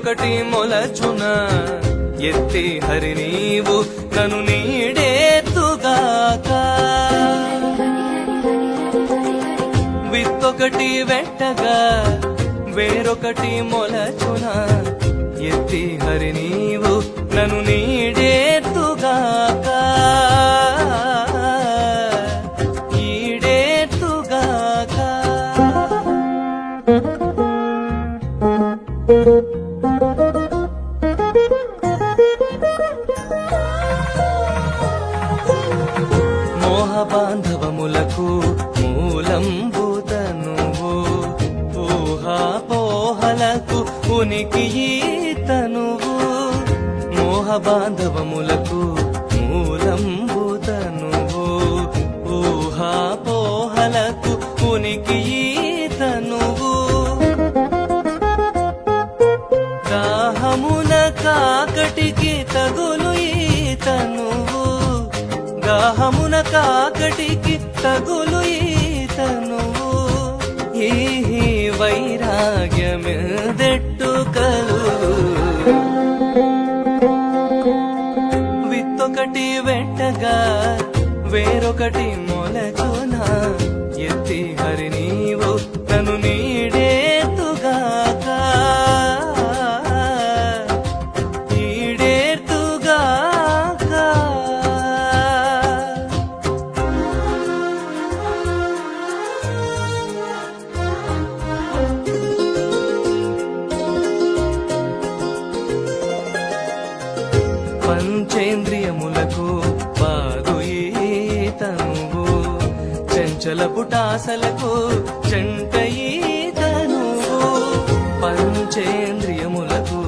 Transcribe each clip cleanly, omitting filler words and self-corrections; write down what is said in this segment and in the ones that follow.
వేరొకటి మొలచున ఎత్తి హరి నీవు నన్ను నీడేతుగాక విత్తొకటి వెట్టగా వేరొకటి మొలచున ఎత్తి హరి నీవు నన్ను నీడేతుగాక ఈడేతుగాక మోహ బాంధవములకు మూలంబుతనువు ఊహాపోహలకు ఉనికి తనువు మోహ బాంధవములకు మూలంబుతనువు ఊహాపోహలకు ఉనికి తనువు దాహమున కాకటికి తగులు ఈతనువు దాహమున కాకటికి తగులు ఈతనువు ఈ వైరాగ్యమిదెట్టు కలుగు విత్తొకటి వెట్టగా వేరొకటి మొలచునా ఎత్తి హరి నీవు నన్ను నీడేతుగాక ఈడేతుగాక పంచేంద్రియములకు బాగు ఈతనువు చంచల పుటాసలకు చెంట ఈతనువు పంచేంద్రియములకు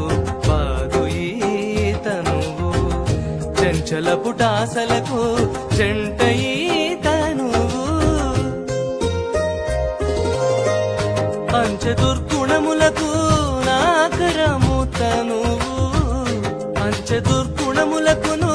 బాగు ఈతనువు చంచల పుటాసలకు చెంట ఈతనువు పంచదుర్గుణములకు నాకరము తనువు పంచదుర్గుణములకును